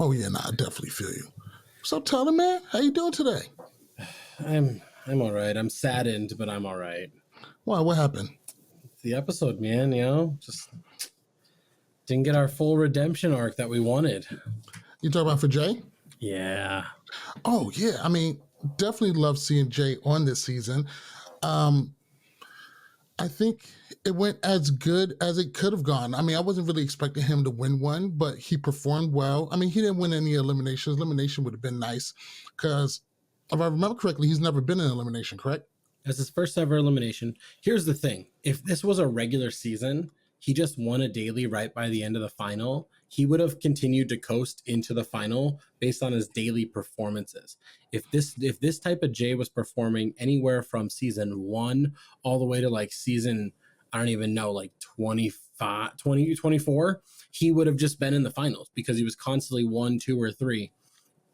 Oh yeah, nah, I definitely feel you. So tell him, man, how you doing today? I'm all right. I'm saddened, but I'm all right. Why? What happened? The episode, man, just didn't get our full redemption arc that we wanted. You talking about for Jay? Yeah. Oh yeah, I mean, definitely love seeing Jay on this season. Um, I think it went as good as it could have gone. I mean, I wasn't really expecting him to win one, but he performed well. I mean, he didn't win any eliminations. Elimination would have been nice because, if I remember correctly, he's never been in elimination, correct? That's his first ever elimination. Here's the thing. If this was a regular season, he just won a daily right by the end of the final. He would have continued to coast into the final based on his daily performances. If this type of Jay was performing anywhere from season 1 all the way to like season, I don't even know, like 25, 20, 24, he would have just been in the finals because he was constantly 1, 2, or 3.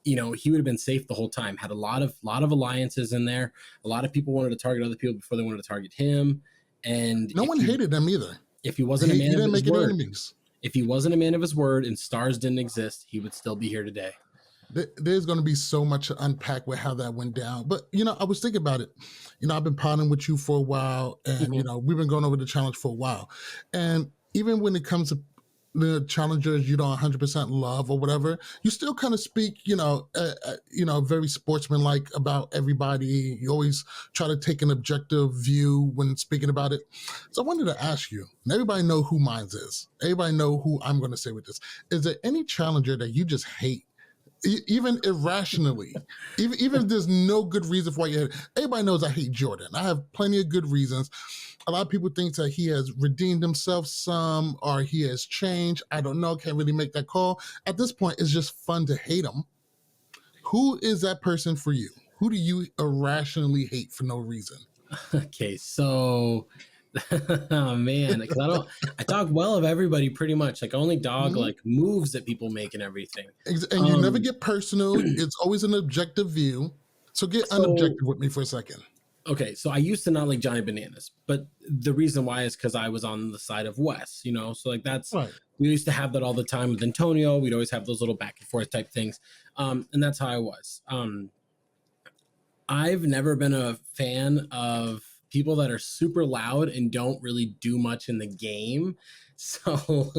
He would have been safe the whole time. Had a lot of alliances in there. A lot of people wanted to target other people before they wanted to target him. And No one hated him either. if he wasn't a He man of didn't his make any word, enemies. if he wasn't a man of his word and stars didn't exist, he would still be here today. There's going to be so much to unpack with how that went down. But, I was thinking about it. I've been potting with you for a while, and, we've been going over the challenge for a while. And even when it comes to the challengers you don't 100% love or whatever, you still kind of speak, very sportsmanlike about everybody. You always try to take an objective view when speaking about it. So I wanted to ask you, and everybody know who mine is. Everybody know who I'm going to say with this. Is there any challenger that you just hate? Even irrationally, even if there's no good reason for why you hate it. Everybody knows I hate Jordan. I have plenty of good reasons. A lot of people think that he has redeemed himself some or he has changed. I don't know. Can't really make that call. At this point, it's just fun to hate him. Who is that person for you? Who do you irrationally hate for no reason? Okay, so oh man, because I talk well of everybody pretty much. Like I only dog like moves that people make and everything. And you never get personal. It's always an objective view. So get unobjective with me for a second. Okay, so I used to not like Johnny Bananas, but the reason why is because I was on the side of Wes, So like that's right. We used to have that all the time with Antonio. We'd always have those little back and forth type things, and that's how I was. I've never been a fan of people that are super loud and don't really do much in the game. So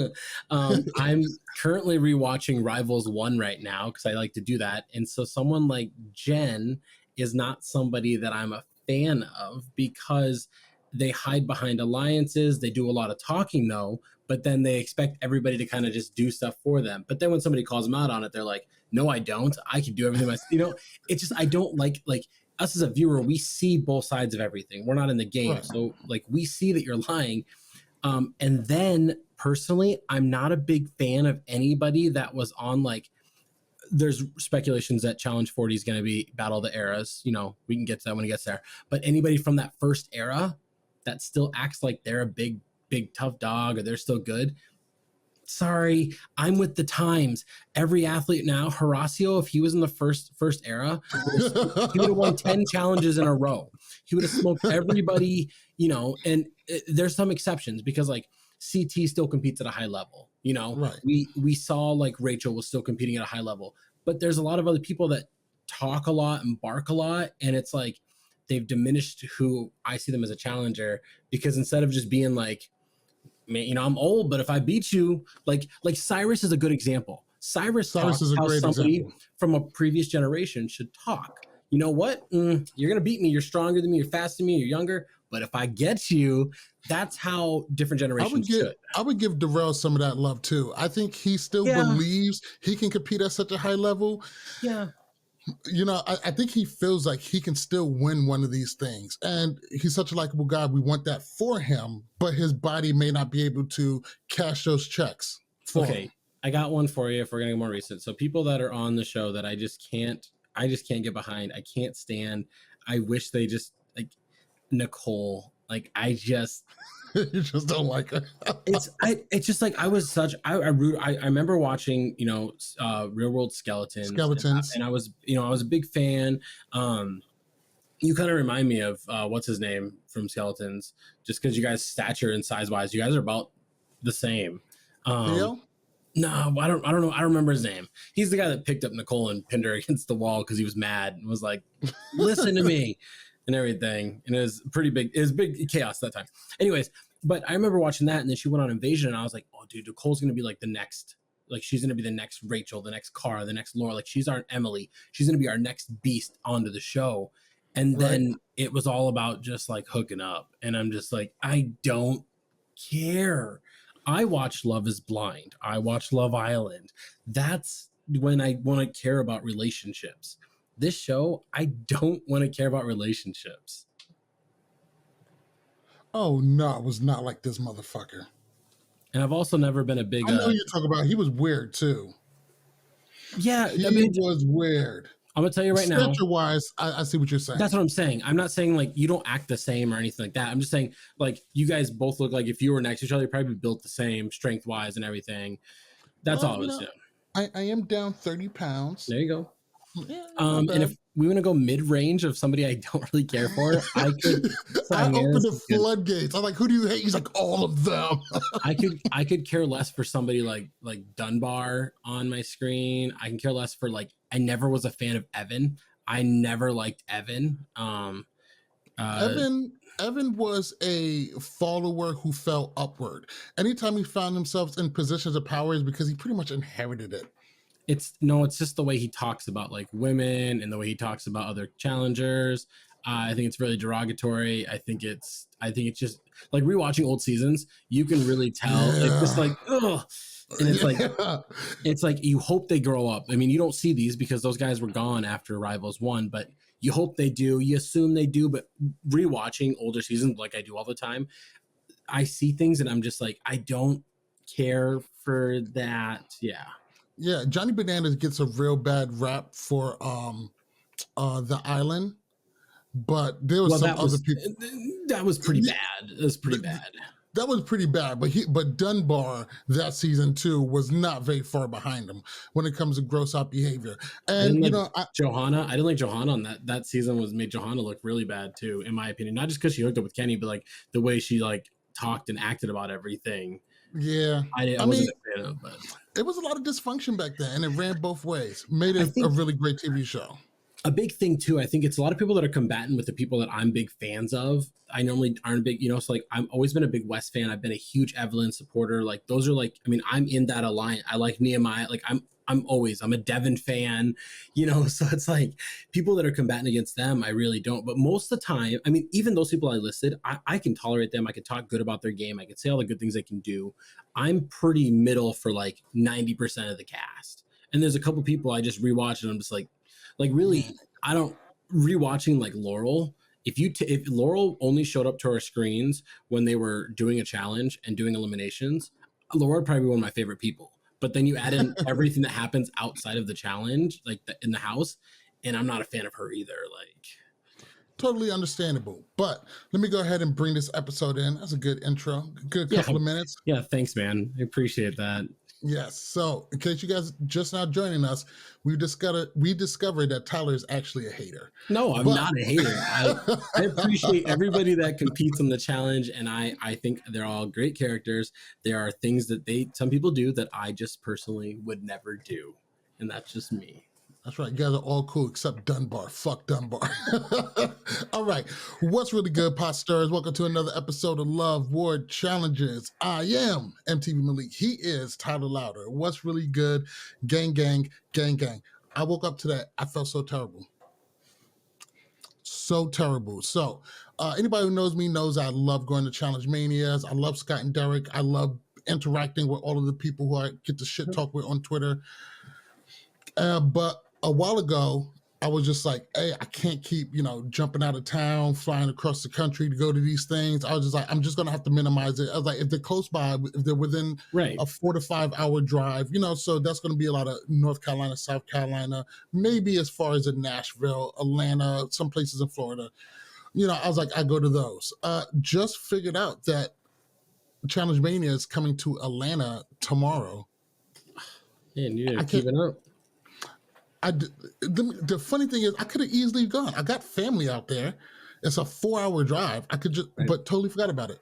I'm currently rewatching Rivals 1 right now because I like to do that. And so someone like Jen is not somebody that I'm a fan of because they hide behind alliances. They do a lot of talking though, but then they expect everybody to kind of just do stuff for them. But then when somebody calls them out on it, they're like, no, I don't. I can do everything myself. It's just, I don't like us as a viewer, we see both sides of everything. We're not in the game. Right. So like we see that you're lying. And then personally, I'm not a big fan of anybody that was on like, there's speculations that Challenge 40 is going to be Battle of the Eras. We can get to that when it gets there. But anybody from that first era that still acts like they're a big, big tough dog or they're still good. Sorry, I'm with the times. Every athlete now, Horacio, if he was in the first era, he would have won 10 challenges in a row. He would have smoked everybody, and there's some exceptions because like CT still competes at a high level. Right. We saw like Rachel was still competing at a high level, but there's a lot of other people that talk a lot and bark a lot, and it's like they've diminished who I see them as a challenger because instead of just being like, man, I'm old, but if I beat you, like Cyrus is a good example. Cyrus is a great example. From a previous generation should talk. You know what? You're going to beat me. You're stronger than me. You're faster than me. You're younger. But if I get you, that's how different generations should. I would give Darrell some of that love too. I think he still believes he can compete at such a high level. Yeah. I think he feels like he can still win one of these things. And he's such a likable guy. We want that for him, but his body may not be able to cash those checks for him. I got one for you if we're going to get more recent. So people that are on the show that I just can't get behind. I can't stand. I wish they just like Nicole. Like I just you just don't like her. It's just like I remember watching, Real World Skeletons. And I was a big fan. You kind of remind me of what's his name from Skeletons, just because you guys stature and size wise, you guys are about the same. Theo? No, I don't know. I don't remember his name. He's the guy that picked up Nicole and pinned her against the wall because he was mad and was like, "Listen to me," and everything. And it was pretty big. It was big chaos that time. Anyways, but I remember watching that, and then she went on Invasion, and I was like, "Oh, dude, Nicole's gonna be like the next." Like she's gonna be the next Rachel, the next Cara, the next Laura. Like she's our Emily. She's gonna be our next beast onto the show. And Right. then it was all about just like hooking up. And I'm just like, I don't care. I watch Love is Blind. I watch Love Island. That's when I want to care about relationships. This show, I don't want to care about relationships. Oh no, it was not like this motherfucker. And I've also never been a big. I know you talk about. He was weird too. Yeah, He I mean, was weird. I'm gonna tell you right now. Stature wise, I see what you're saying. That's what I'm saying. I'm not saying like you don't act the same or anything like that. I'm just saying like you guys both look like if you were next to each other, you'd probably be built the same, strength wise and everything. That's all I was doing. I am down 30 pounds. There you go. Yeah, And if we want to go mid range of somebody I don't really care for, I could. I opened the floodgates. I'm like, who do you hate? He's like, all of them. I could care less for somebody like Dunbar on my screen. I can care less for like. I never was a fan of Evan. I never liked Evan. Evan was a follower who fell upward. Anytime he found himself in positions of power is because he pretty much inherited it. It's just the way he talks about like women and the way he talks about other challengers. I think it's really derogatory. I think it's just like rewatching old seasons. You can really tell. Yeah. It's just like, ugh. And it's like you hope they grow up. I mean, you don't see these because those guys were gone after Rivals 1, but you hope they do. You assume they do. But rewatching older seasons, like I do all the time, I see things and I'm just like, I don't care for that. Yeah. Yeah, Johnny Bananas gets a real bad rap for the island, but there was other people. That was pretty bad. That was pretty bad. That was pretty bad, but Dunbar that season 2 was not very far behind him when it comes to gross out behavior. And Johanna, I didn't like Johanna on that season made Johanna look really bad too, in my opinion. Not just because she hooked up with Kenny, but like the way she like talked and acted about everything. Yeah, I wasn't a fan of, but it was a lot of dysfunction back then, and it ran both ways. Made it a really great TV show. A big thing too, I think it's a lot of people that are combatant with the people that I'm big fans of. I normally aren't big, so like I've always been a big West fan. I've been a huge Evelyn supporter. Like those are like, I mean, I'm in that alliance. I like Nehemiah. Like I'm a Devin fan, so it's like people that are combatant against them, I really don't. But most of the time, I mean, even those people I listed, I can tolerate them. I can talk good about their game. I can say all the good things they can do. I'm pretty middle for like 90% of the cast. And there's a couple people I just rewatch and I'm just like really, I don't rewatching like Laurel. If Laurel only showed up to our screens when they were doing a challenge and doing eliminations, Laurel would probably be one of my favorite people. But then you add in everything that happens outside of the challenge, like in the house, and I'm not a fan of her either. Like, totally understandable. But let me go ahead and bring this episode in. That's a good intro. Good couple of minutes. Yeah, thanks, man. I appreciate that. Yes. So, in case you guys just now joining us, we discovered that Tyler is actually a hater. No, I'm not a hater. I appreciate everybody that competes in the challenge, and I think they're all great characters. There are things that some people do that I just personally would never do, and that's just me. That's right. You guys are all cool except Dunbar. Fuck Dunbar. All right. What's really good, pot stirrers? Welcome to another episode of Love Ward Challenges. I am MTV Malik. He is Tyler Louder. What's really good? Gang, gang, gang, gang. I woke up to that. I felt so terrible. So terrible. So anybody who knows me knows I love going to Challenge Manias. I love Scott and Derek. I love interacting with all of the people who I get to shit talk with on Twitter. But a while ago, I was just like, hey, I can't keep, jumping out of town, flying across the country to go to these things. I was just like, I'm just going to have to minimize it. I was like, if they're close by, if they're within a 4 to 5 hour drive, so that's going to be a lot of North Carolina, South Carolina, maybe as far as in Nashville, Atlanta, some places in Florida. I was like, I go to those. Just figured out that Challenge Mania is coming to Atlanta tomorrow. Man, you're keeping up. The funny thing is, I could have easily gone. I got family out there. It's a 4 hour drive. I could just, but totally forgot about it.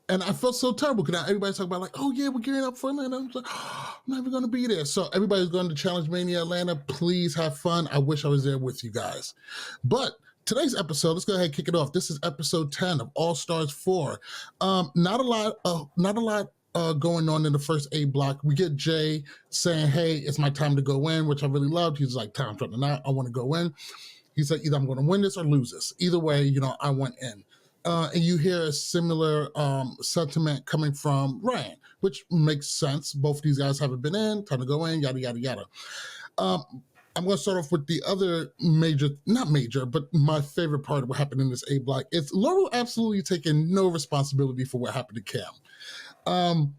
And I felt so terrible because everybody's talking about like, oh yeah, we're gearing up for Atlanta. I'm like, oh, I'm not even going to be there. So everybody's going to Challenge Mania Atlanta. Please have fun. I wish I was there with you guys. But today's episode, let's go ahead and kick it off. This is episode 10 of All Stars 4. Not a lot going on in the first A block. We get Jay saying, hey, it's my time to go in, which I really loved. He's like, time's running out. I want to go in. He said, either I'm going to win this or lose this. Either way, I went in. And you hear a similar sentiment coming from Ryan, which makes sense. Both of these guys haven't been in, time to go in, yada, yada, yada. I'm going to start off with the other not major, but my favorite part of what happened in this A block. It's Laurel absolutely taking no responsibility for what happened to Cam.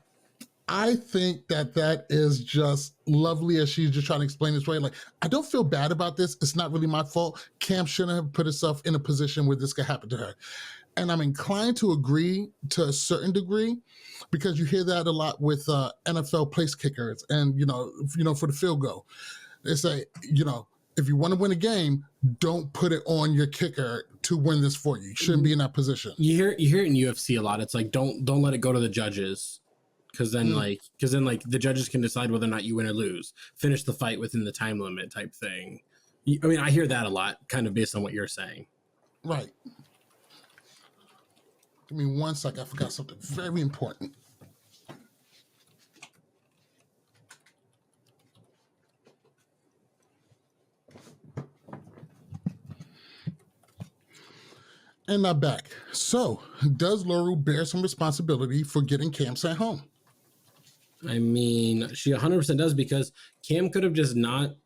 I think that is just lovely as she's just trying to explain this way. Like, I don't feel bad about this. It's not really my fault. Cam shouldn't have put herself in a position where this could happen to her. And I'm inclined to agree to a certain degree because you hear that a lot with NFL place kickers and, for the field goal. They say, if you want to win a game, don't put it on your kicker to win this for you. You shouldn't be in that position. You hear it in UFC a lot. It's like, don't let it go to the judges. Because then the judges can decide whether or not you win or lose. Finish the fight within the time limit type thing. I mean, I hear that a lot, kind of based on what you're saying. Right. Give me 1 second. I forgot something very important. And I'm back. So, does Laurel bear some responsibility for getting Cam sent home? I mean, she 100% does, because Cam could have just not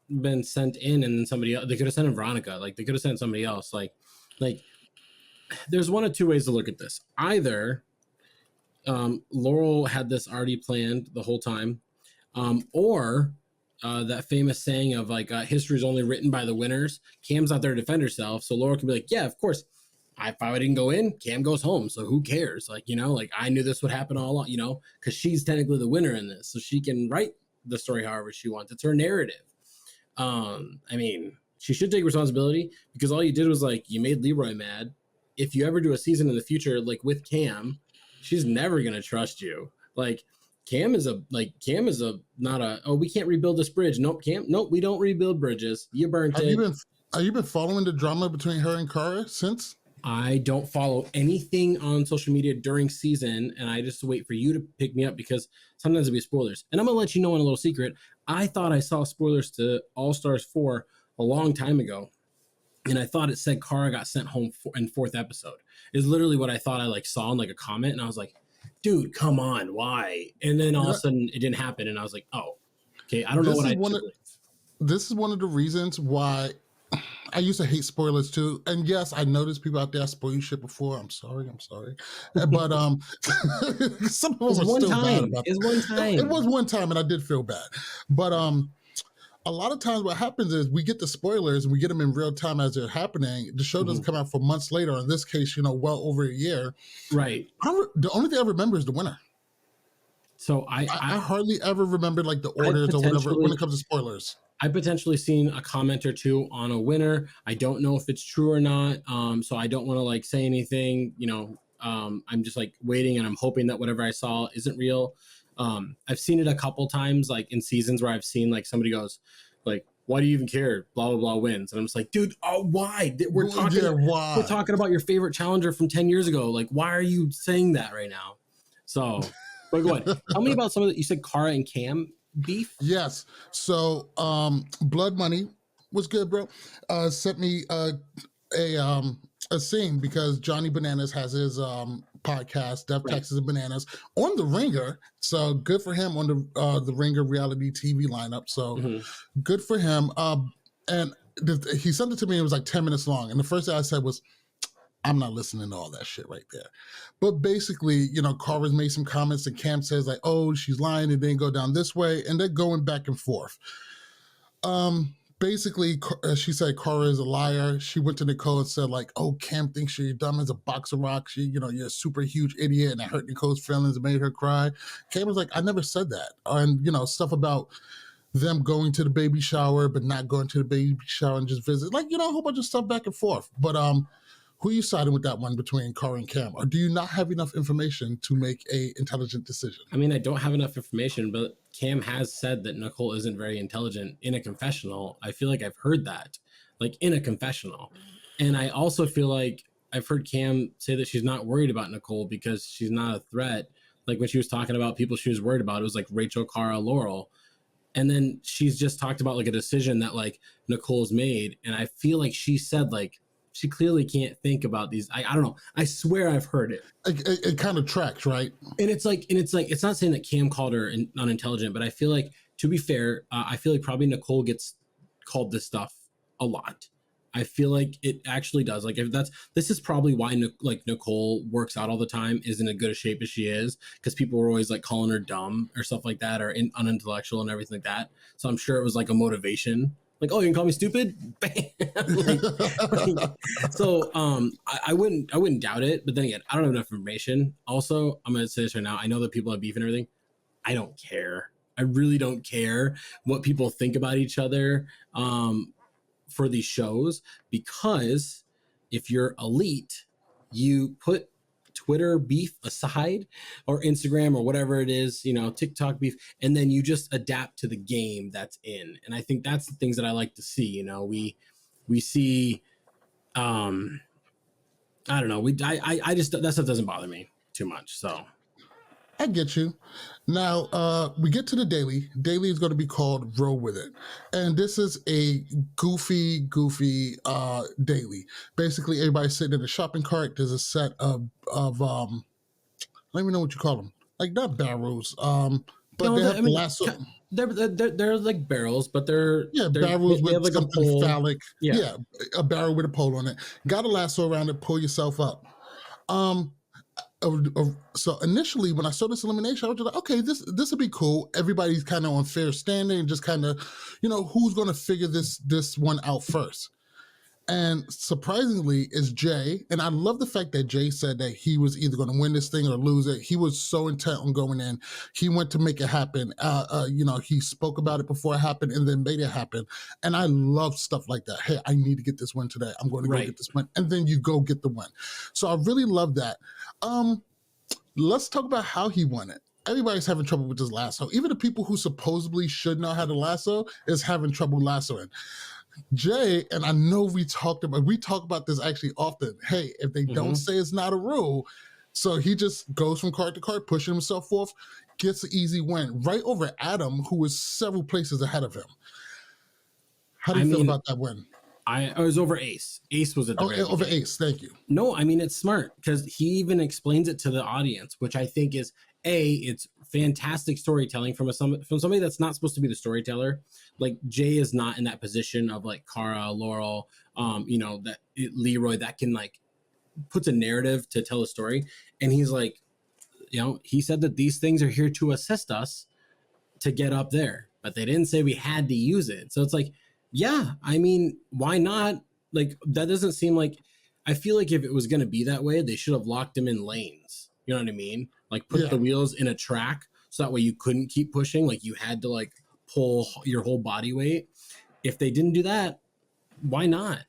been sent in, and then somebody else. They could have sent in Veronica. Like, they could have sent somebody else. Like, there's one of two ways to look at this. Either Laurel had this already planned the whole time, or that famous saying of like, history is only written by the winners. Cam's out there to defend herself, so Laurel can be like, yeah, of course. If I didn't go in, Cam goes home. So who cares? Like, I knew this would happen all along, because she's technically the winner in this. So she can write the story however she wants. It's her narrative. I mean, she should take responsibility, because all you did was like, you made Leroy mad. If you ever do a season in the future, like with Cam, she's never going to trust you. Like, Cam is not a, oh, we can't rebuild this bridge. Nope, Cam. Nope, we don't rebuild bridges. You burnt it. Have you been following the drama between her and Cara since? I don't follow anything on social media during season, and I just wait for you to pick me up, because sometimes it'll be spoilers. And I'm going to let you know in a little secret. I thought I saw spoilers to All Stars 4 a long time ago, and I thought it said Cara got sent home in 4th episode. Is literally what I thought I saw in a comment, and I was like, dude, come on, why? And then all of a sudden it didn't happen, and I was like, oh, okay, I don't know what I believe. This is one of the reasons why I used to hate spoilers too. And yes, I know there's people out there spoil you shit before. I'm sorry. But some of them were still bad about it. It was one time, and I did feel bad. But a lot of times what happens is we get the spoilers and we get them in real time as they're happening. The show doesn't come out for months later. In this case, well over a year. Right. The only thing I remember is the winner. So I hardly ever remember the orders or whatever when it comes to spoilers. I potentially seen a comment or two on a winner. I don't know if it's true or not. So I don't want to say anything, I'm just waiting, and I'm hoping that whatever I saw isn't real. I've seen it a couple times, in seasons where I've seen somebody goes why do you even care? Blah, blah, blah wins. And I'm just like, dude, why? We're talking about your favorite challenger from 10 years ago. Why are you saying that right now? So, but go ahead. Tell me about some of the, you said Cara and Cam beef? Yes. So Blood Money was good, bro. Sent me a scene because Johnny Bananas has his podcast, Death, Taxes, and Bananas, on The Ringer. So good for him on the Ringer reality TV lineup. So good for him. And he sent it to me. It was 10 minutes long. And the first thing I said was, I'm not listening to all that shit right there. But basically, Cara's made some comments, and Cam says oh, she's lying, it didn't go down this way. And they're going back and forth. Basically, she said Cara is a liar. She went to Nicole and said oh, Cam thinks you're dumb as a box of rocks. You're a super huge idiot, and it hurt Nicole's feelings and made her cry. Cam was I never said that. And, stuff about them going to the baby shower, but not going to the baby shower and just visit. A whole bunch of stuff back and forth. But Who are you siding with that one between Cara and Cam? Or do you not have enough information to make a intelligent decision? I mean, I don't have enough information, but Cam has said that Nicole isn't very intelligent in a confessional. I feel like I've heard that, like in a confessional. And I also feel like I've heard Cam say that she's not worried about Nicole because she's not a threat. Like when she was talking about people she was worried about, it was like Rachel, Cara, Laurel. And then she's just talked about like a decision that like Nicole's made. And I feel like she said like she clearly can't think about these. I don't know. I swear I've heard it. It kind of tracks, right? And it's like it's not saying that Cam called her unintelligent, but I feel like, to be fair, I feel like probably Nicole gets called this stuff a lot. I feel like it actually does. Like if this is probably why like Nicole works out all the time, is in as good a shape as she is, because people were always like calling her dumb or stuff like that, or unintellectual and everything like that. So I'm sure it was like a motivation. Like, oh, you can call me stupid? Bam! So I wouldn't doubt it, but then again, I don't have enough information. Also, I'm gonna say this right now. I know that people have beef and everything. I don't care. I really don't care what people think about each other for these shows, because if you're elite, you put Twitter beef aside, or Instagram or whatever it is, you know, TikTok beef, and then you just adapt to the game that's in. And I think that's the things that I like to see. You know, we see I don't know, I just, that stuff doesn't bother me too much. So I get you. Now, we get to the daily. Daily is going to be called Roll With It. And this is a goofy daily. Basically, everybody's sitting in a shopping cart. There's a set of I don't even know what you call them. Like, not barrels, but no, they have lasso. They're like barrels, but they're barrels they with have like something a pole. phallic. Yeah. A barrel with a pole on it. Got a lasso around it, pull yourself up. So initially, when I saw this elimination, I was just like, okay, this will be cool. Everybody's kind of on fair standing, and just kind of, you know, who's going to figure this one out first. And surprisingly, is Jay. And I love the fact that Jay said that he was either going to win this thing or lose it. He was so intent on going in. He went to make it happen. You know, he spoke about it before it happened and then made it happen. And I love stuff like that. Hey, I need to get this win today. I'm going to go get this win. And then you go get the win. So I really love that. Let's talk about how he won it. Everybody's having trouble with this lasso. Even the people who supposedly should know how to lasso is having trouble lassoing. Jay, and I know we talk about this actually often. Hey, if they don't say it's not a rule, so he just goes from card to card, pushing himself forth, gets an easy win right over Adam, who was several places ahead of him. How do you feel about that win? I was over Ace. Ace was at the very over beginning. Ace. Thank you. No, I mean, it's smart because he even explains it to the audience, which I think is it's fantastic storytelling from somebody that's not supposed to be the storyteller. Like Jay is not in that position of like Cara, Laurel, you know, Leroy that can like puts a narrative to tell a story. And he's like, you know, he said that these things are here to assist us to get up there, but they didn't say we had to use it. So it's like, yeah, I mean, why not? Like, that doesn't seem like, I feel like if it was going to be that way, they should have locked him in lanes. You know what I mean? Like put the wheels in a track so that way you couldn't keep pushing. Like you had to like pull your whole body weight. If they didn't do that, why not?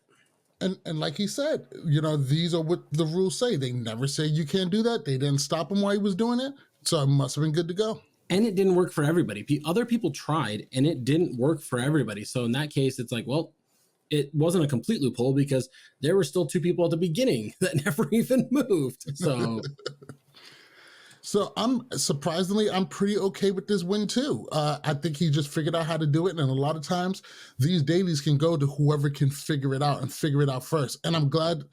And like he said, you know, these are what the rules say. They never say you can't do that. They didn't stop him while he was doing it. So it must have been good to go. And it didn't work for everybody. Other people tried and it didn't work for everybody. So in that case, it's like, well, it wasn't a complete loophole because there were still two people at the beginning that never even moved. So So I'm pretty okay with this win too. I think he just figured out how to do it. And a lot of times these dailies can go to whoever can figure it out and figure it out first. And I'm glad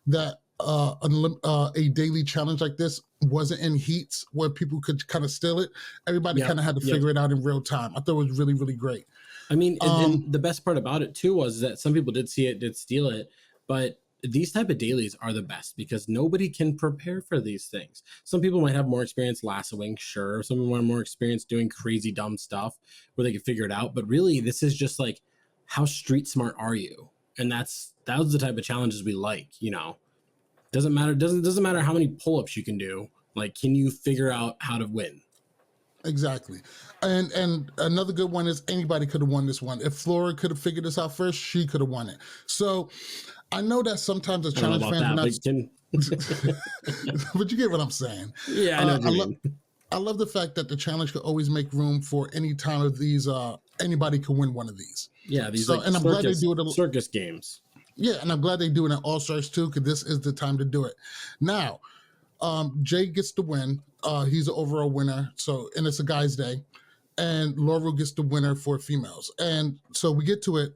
that a daily challenge like this wasn't in heats where people could kind of steal it. Everybody kind of had to figure it out in real time. I thought it was really, really great. I mean, and the best part about it too was that some people did see it, did steal it, but these type of dailies are the best because nobody can prepare for these things. Some people might have more experience lassoing, sure. Some people have more experience doing crazy dumb stuff where they can figure it out. But really, this is just like, how street smart are you? And that was the type of challenges we like. You know, doesn't matter how many pull-ups you can do. Like, can you figure out how to win? Exactly. And another good one is anybody could have won this one. If Flora could have figured this out first, she could have won it. So I know that sometimes as I don't know challenge about fans, we're that, not, but can but you get what I'm saying. yeah, I know what I you love mean. I love the fact that the challenge could always make room for any time of these. Anybody can win one of these. Yeah, these So, like and I'm glad they do it. circus games. Yeah, and I'm glad they do it in All Stars too, because this is the time to do it. Now, Jay gets the win. He's an overall winner. So, and it's a guy's day. And Laurel gets the winner for females. And so we get to it.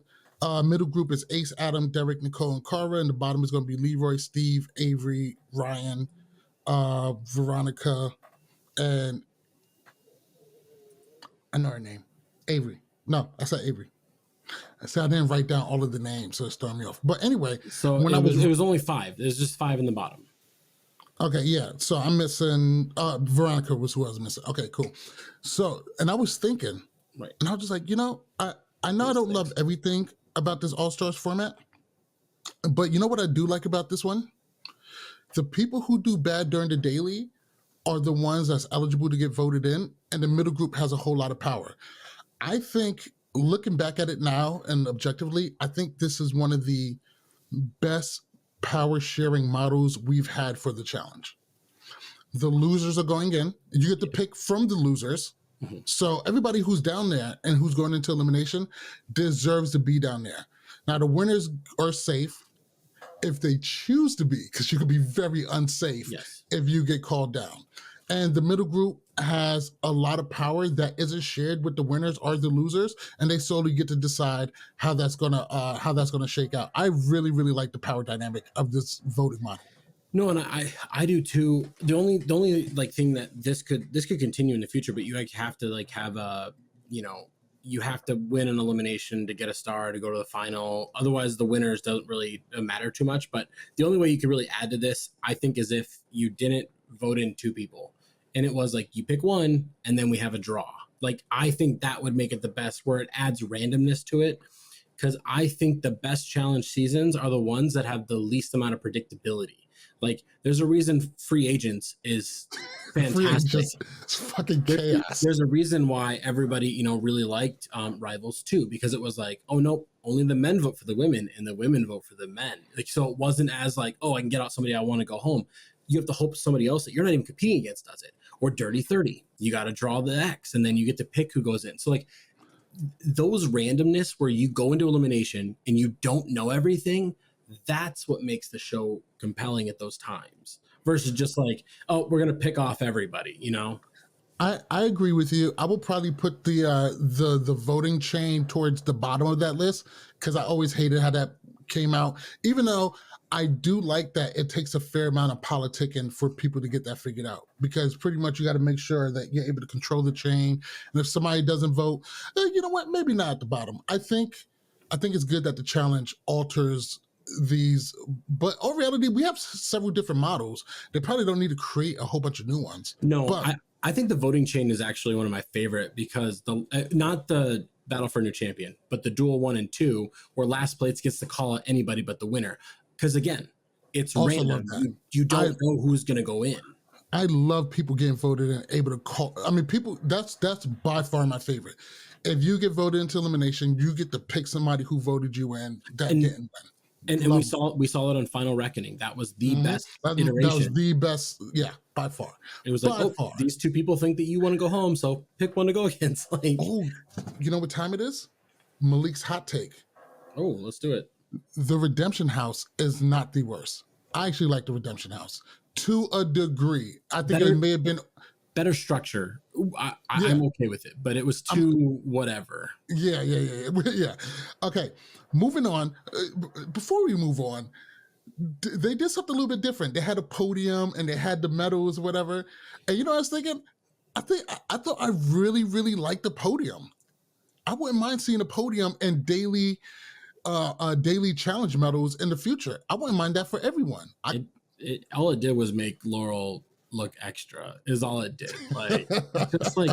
Middle group is Ace, Adam, Derek, Nicole, and Cara. And the bottom is going to be Leroy, Steve, Avery, Ryan, Veronica, and I know her name. Avery. No, I said Avery. I said I didn't write down all of the names, so it's throwing me off. But anyway, So when it was only 5. There's just 5 in the bottom. okay, yeah. So I'm missing Veronica was who I was missing. Okay, cool. So and I was thinking, Right. and I was just like, I know I don't love everything about this All Stars format, but you know what I do like about this one? The people who do bad during the daily are the ones that's eligible to get voted in, and the middle group has a whole lot of power. I think looking back at it now and objectively, I think this is one of the best power sharing models we've had for the challenge. The losers are going in. You get to pick from the losers. Mm-hmm. So everybody who's down there and who's going into elimination deserves to be down there. Now the winners are safe if they choose to be, because you could be very unsafe if you get called down. And the middle group has a lot of power that isn't shared with the winners or the losers, and they solely get to decide how that's gonna shake out. I really, really like the power dynamic of this voting model. No, and I do too. The only like thing that this could continue in the future, but you like have to like have a you have to win an elimination to get a star to go to the final. Otherwise, the winners doesn't really matter too much. But the only way you could really add to this, I think, is if you didn't vote in 2 people, and it was like you pick one, and then we have a draw. Like I think that would make it the best, where it adds randomness to it. Because I think the best challenge seasons are the ones that have the least amount of predictability. Like, there's a reason Free Agents is fantastic. It's fucking chaos. There's a reason why everybody, really liked Rivals too, because it was like, oh no, only the men vote for the women and the women vote for the men. Like, so it wasn't as like, oh, I can get out somebody I want to go home. You have to hope somebody else that you're not even competing against does it. Or Dirty 30, you got to draw the X, and then you get to pick who goes in. So like those randomness where you go into elimination and you don't know everything, that's what makes the show compelling at those times versus just like, oh, we're going to pick off everybody, I agree with you. I will probably put the voting chain towards the bottom of that list, because I always hated how that came out, even though I do like that it takes a fair amount of politicking for people to get that figured out, because pretty much you got to make sure that you're able to control the chain. And if somebody doesn't vote, you know what, maybe not at the bottom. I think it's good that the challenge alters these, but in reality, we have several different models. They probably don't need to create a whole bunch of new ones. No, but I think the voting chain is actually one of my favorite, because not the Battle for a New Champion, but the dual 1 and 2, where last place gets to call out anybody but the winner. Because again, it's also random. You don't know who's going to go in. I love people getting voted and able to call. I mean, people, that's by far my favorite. If you get voted into elimination, you get to pick somebody who voted you in. And we saw it on Final Reckoning. That was the best iteration. That was the best, yeah, by far. It was like, these 2 people think that you want to go home, so pick one to go against. Like, oh, you know what time it is? Malik's hot take. Oh, let's do it. The Redemption House is not the worst. I actually like the Redemption House to a degree. I think it may have been better structure. I'm okay with it, but it was too whatever. Yeah. Okay, moving on. Before we move on, they did something a little bit different. They had a podium and they had the medals or whatever. And I was thinking, I thought I really, really liked the podium. I wouldn't mind seeing a podium and daily challenge medals in the future. I wouldn't mind that for everyone. All it did was make Laurel look extra, is all it did. Like, just like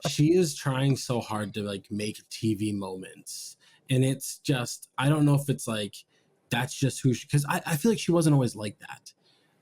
she is trying so hard to like make TV moments, and it's just, I don't know if it's like that's just who she, because I feel like she wasn't always like that,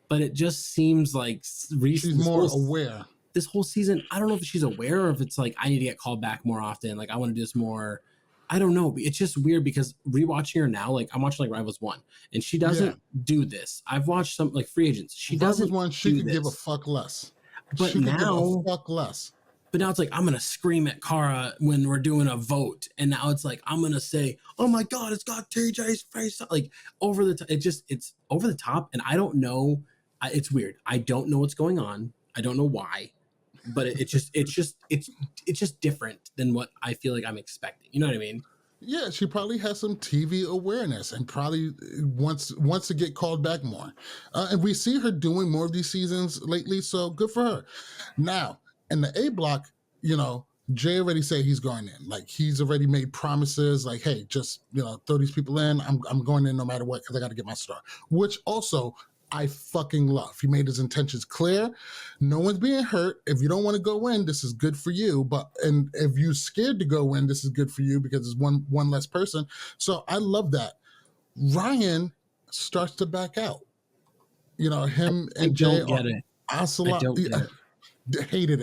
but it just seems like she's more aware. this whole season, I don't know if she's aware or if it's like I need to get called back more often. Like I want to do this more. I don't know. It's just weird because rewatching her now, like I'm watching like Rivals 1 and she Yeah. doesn't do this. I've watched some like Free Agents. She doesn't One, she do could give a this. fuck less. But She could give a now, fuck less. but now it's like I'm gonna scream at Kara when we're doing a vote, and now it's like I'm gonna say, "Oh my god, it's got TJ's face!" Like over the top. It's over the top, and I don't know. It's weird. I don't know what's going on. I don't know why, but it's just different than what I feel like I'm expecting. You know what I mean? Yeah, she probably has some TV awareness and probably wants to get called back more. And we see her doing more of these seasons lately, so good for her. Now, in the A block, you know, Jay already said he's going in. Like he's already made promises, like, hey, just throw these people in. I'm going in no matter what because I got to get my star. Which also I fucking love. He made his intentions clear. No one's being hurt. If you don't want to go in, this is good for you. And if you're scared to go in, this is good for you because it's one less person. So I love that. Ryan starts to back out. Him and Jay. Don't get it. I don't get it. Hated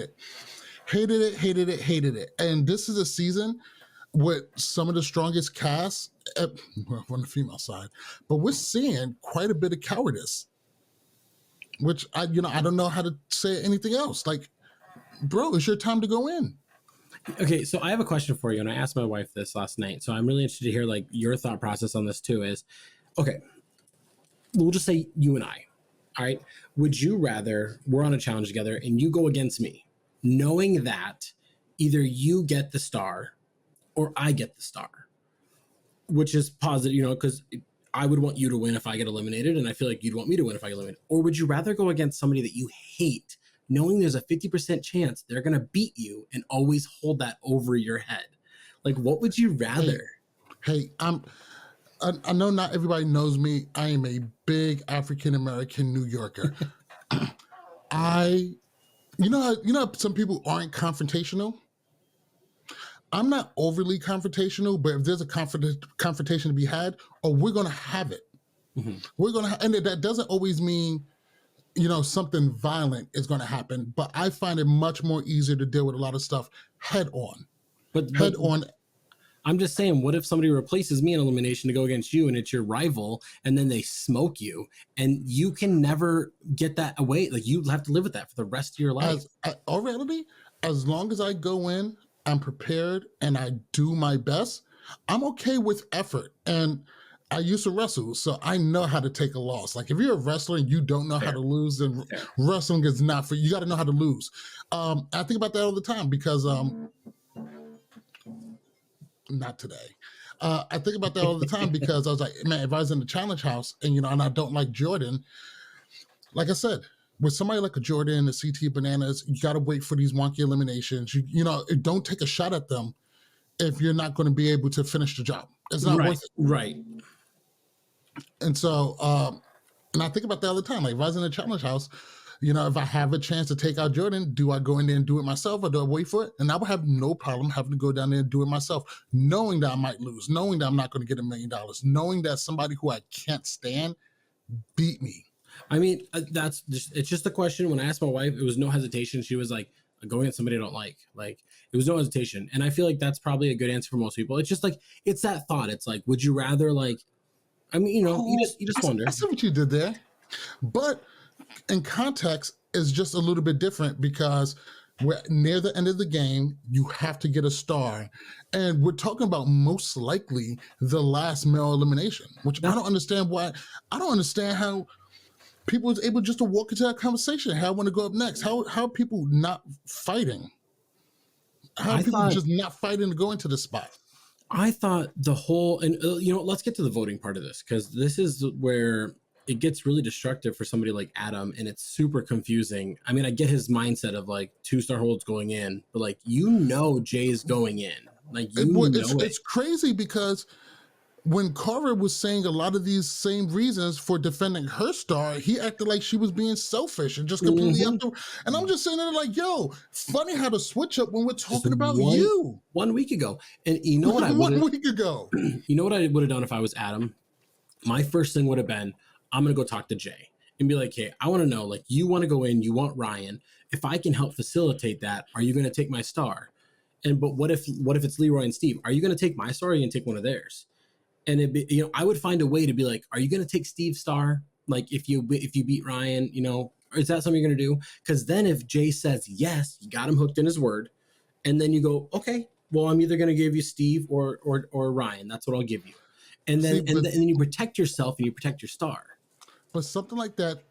it. And this is a season with some of the strongest casts on the female side, but we're seeing quite a bit of cowardice, which I don't know how to say anything else. Like, bro, it's your time to go in. Okay, so I have a question for you, and I asked my wife this last night, so I'm really interested to hear like your thought process on this too. Is okay, we'll just say you and I. All right, would you rather we're on a challenge together and you go against me, knowing that either you get the star or I get the star, which is positive, because I would want you to win if I get eliminated, and I feel like you'd want me to win if I get eliminated. Or would you rather go against somebody that you hate, knowing there's a 50% chance they're going to beat you and always hold that over your head? Like, what would you rather? Hey, I know not everybody knows me. I am a big African-American New Yorker. You know, some people aren't confrontational. I'm not overly confrontational, but if there's a confrontation to be had, we're going to have it. Mm-hmm. We're going to, and that doesn't always mean, something violent is going to happen, but I find it much more easier to deal with a lot of stuff head on. Head on. I'm just saying, what if somebody replaces me in elimination to go against you and it's your rival and then they smoke you and you can never get that away? Like you have to live with that for the rest of your life. Already, as long as I go in, I'm prepared and I do my best, I'm okay with effort. And I used to wrestle, so I know how to take a loss. Like if you're a wrestler and you don't know how to lose, then wrestling is not for you. You got to know how to lose. I think about that all the time because not today. I think about that all the time because I was like, man, if I was in the challenge house and and I don't like Jordan, like I said, with somebody like a Jordan, a CT Bananas, you got to wait for these wonky eliminations. You don't take a shot at them if you're not going to be able to finish the job. It's not worth it. Right. And so, and I think about that all the time. Like if I was in a challenge house, if I have a chance to take out Jordan, do I go in there and do it myself or do I wait for it? And I would have no problem having to go down there and do it myself, knowing that I might lose, knowing that I'm not going to get $1 million, knowing that somebody who I can't stand beat me. I mean, it's just a question. When I asked my wife, it was no hesitation. She was like, going against somebody I don't like. Like, it was no hesitation. And I feel like that's probably a good answer for most people. It's just like, it's that thought. It's like, would you rather like, I mean, you just wonder. I see what you did there. But in context, it's just a little bit different because we're near the end of the game. You have to get a star. And we're talking about most likely the last male elimination, which I don't understand why. I don't understand how people was able just to walk into that conversation. How I want to go up next. How are people not fighting? How are people just not fighting to go into the spot? I thought the whole, and let's get to the voting part of this, because this is where it gets really destructive for somebody like Adam, and it's super confusing. I mean, I get his mindset of like 2-star holds going in, but like, Jay's going in. Like, it's crazy because when Carver was saying a lot of these same reasons for defending her star, he acted like she was being selfish and just completely and I'm just saying like, yo, funny how to switch up when we're talking about you. 1 week ago. And you know what I would 1 week ago. You know what I would have done if I was Adam? My first thing would have been, I'm going to go talk to Jay. and be like, hey, I want to know, like, you want to go in, you want Ryan. If I can help facilitate that, are you going to take my star? And but what if it's Leroy and Steve? Are you going to take my star, or are you going to take one of theirs? And I would find a way to be like, are you going to take Steve's star? Like if you beat Ryan, is that something you're going to do? Because then if Jay says yes, you got him hooked in his word, and then you go, okay, well, I'm either going to give you Steve or Ryan. That's what I'll give you. And then and then you protect yourself and you protect your star. But something like that,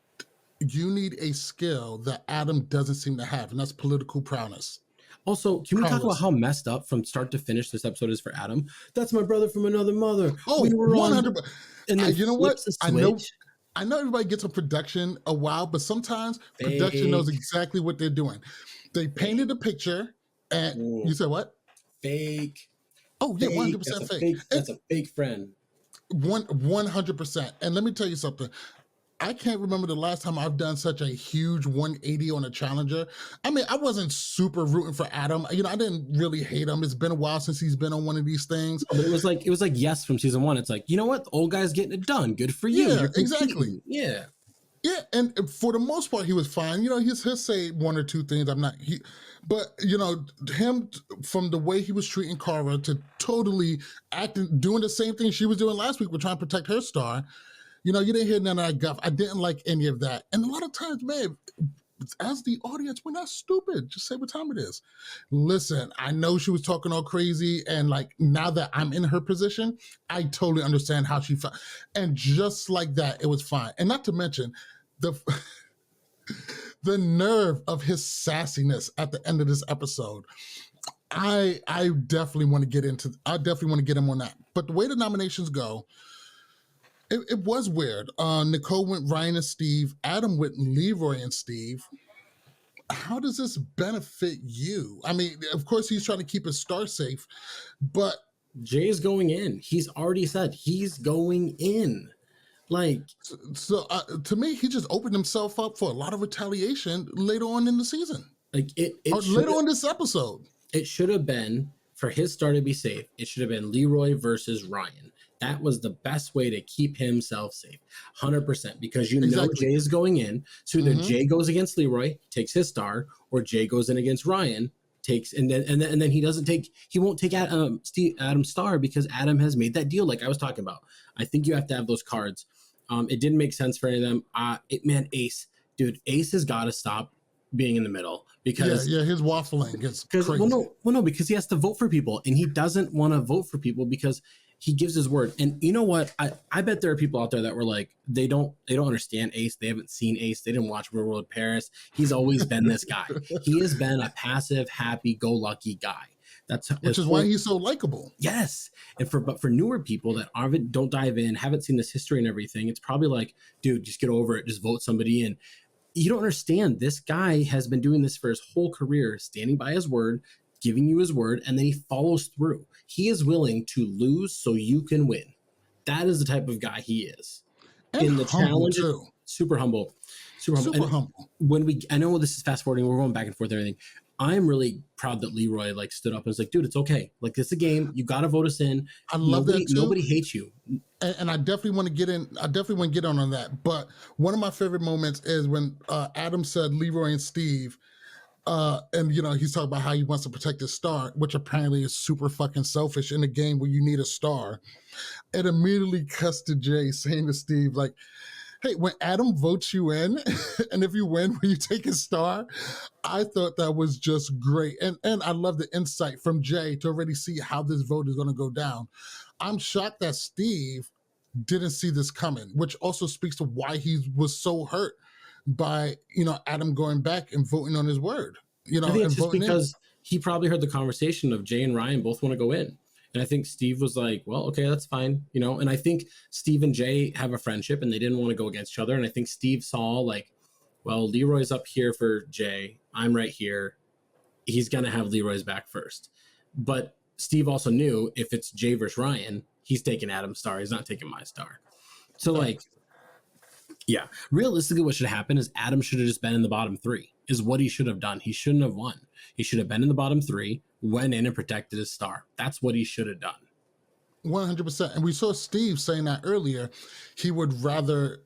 you need a skill that Adam doesn't seem to have, and that's political prowess. Also, can we talk about how messed up from start to finish this episode is for Adam? That's my brother from another mother. Oh, we were 100%. And then you know what? I know everybody gets on production a while, but sometimes production knows exactly what they're doing. They painted a picture, and you said what? Fake. Oh, yeah, 100% fake. That's a fake friend. 100%. And let me tell you something. I can't remember the last time I've done such a huge 180 on a challenger. I mean, I wasn't super rooting for Adam. I didn't really hate him. It's been a while since he's been on one of these things. But it was like yes from season 1. It's like, you know what? The old guy's getting it done. Good for you. Yeah, exactly. Yeah. Yeah, and for the most part, he was fine. He'll say one or two things. But him from the way he was treating Cara to totally doing the same thing she was doing last week with trying to protect her star. You didn't hear none of that guff. I didn't like any of that. And a lot of times, man, as the audience, we're not stupid. Just say what time it is. Listen, I know she was talking all crazy, and like now that I'm in her position, I totally understand how she felt. And just like that, it was fine. And not to mention the nerve of his sassiness at the end of this episode. I definitely want to get him on that. But the way the nominations go, it was weird. Nicole went Ryan and Steve. Adam went Leroy and Steve. How does this benefit you? I mean, of course, he's trying to keep his star safe, but Jay's going in. He's already said he's going in. Like, so to me, he just opened himself up for a lot of retaliation later on in the season. Like later on this episode. It should have been, for his star to be safe, it should have been Leroy versus Ryan. That was the best way to keep himself safe, 100%, because know Jay is going in. So either Jay goes against Leroy, takes his star, or Jay goes in against Ryan, takes, and then he won't take Adam's star because Adam has made that deal, like I was talking about. I think you have to have those cards. It didn't make sense for any of them. Ace has got to stop being in the middle because his waffling is crazy. Well, no, because he has to vote for people, and he doesn't want to vote for people because he gives his word. And you know what? I bet there are people out there that were like, they don't understand Ace. They haven't seen Ace. They didn't watch Real World Paris. He's always been this guy. He has been a passive, happy-go-lucky guy. Which is why he's so likable. Yes. But for newer people that don't dive in, haven't seen this history and everything, it's probably like, dude, just get over it. Just vote somebody in. You don't understand. This guy has been doing this for his whole career, standing by his word, giving you his word, and then he follows through. He is willing to lose so you can win. That is the type of guy he is. And in the challenge, super humble. Super humble. I know this is fast forwarding, we're going back and forth and everything. I'm really proud that Leroy stood up and was like, dude, it's okay. Like, it's a game. You got to vote us in. I love that too. Nobody hates you. And I definitely want to get in. I definitely want to get on that. But one of my favorite moments is when Adam said Leroy and Steve, and he's talking about how he wants to protect his star, which apparently is super fucking selfish in a game where you need a star. It immediately cuts to Jay saying to Steve, like, hey, when Adam votes you in, and if you win, will you take his star? I thought that was just great. And I love the insight from Jay to already see how this vote is going to go down. I'm shocked that Steve didn't see this coming, which also speaks to why he was so hurt by, Adam going back and voting on his word. I think it's just because he probably heard the conversation of Jay and Ryan both want to go in. And I think Steve was like, well, okay, that's fine. And I think Steve and Jay have a friendship and they didn't want to go against each other. And I think Steve saw well, Leroy's up here for Jay. I'm right here. He's going to have Leroy's back first. But Steve also knew if it's Jay versus Ryan, he's taking Adam's star. He's not taking my star. So realistically what should happen is Adam should have just been in the bottom 3 is what he should have done. He shouldn't have won. He should have been in the bottom 3, went in and protected his star. That's what he should have done. 100%. And we saw Steve saying that earlier. He would rather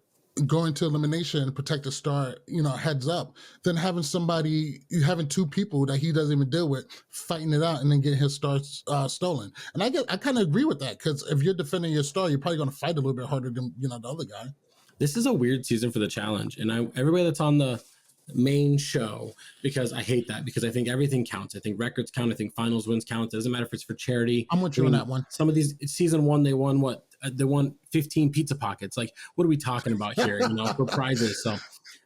going to elimination and protect the star, heads up, than having two people that he doesn't even deal with fighting it out and then getting his star stolen. And I kind of agree with that, because if you're defending your star, you're probably going to fight a little bit harder than the other guy. This is a weird season for the challenge, and everybody that's on the main show, because I hate that, because I think everything counts. I think records count. I think finals wins count. It doesn't matter if it's for charity. I'm with you on that one. Some of these, season one, they won what? They won 15 pizza pockets. Like, what are we talking about here? For prizes. So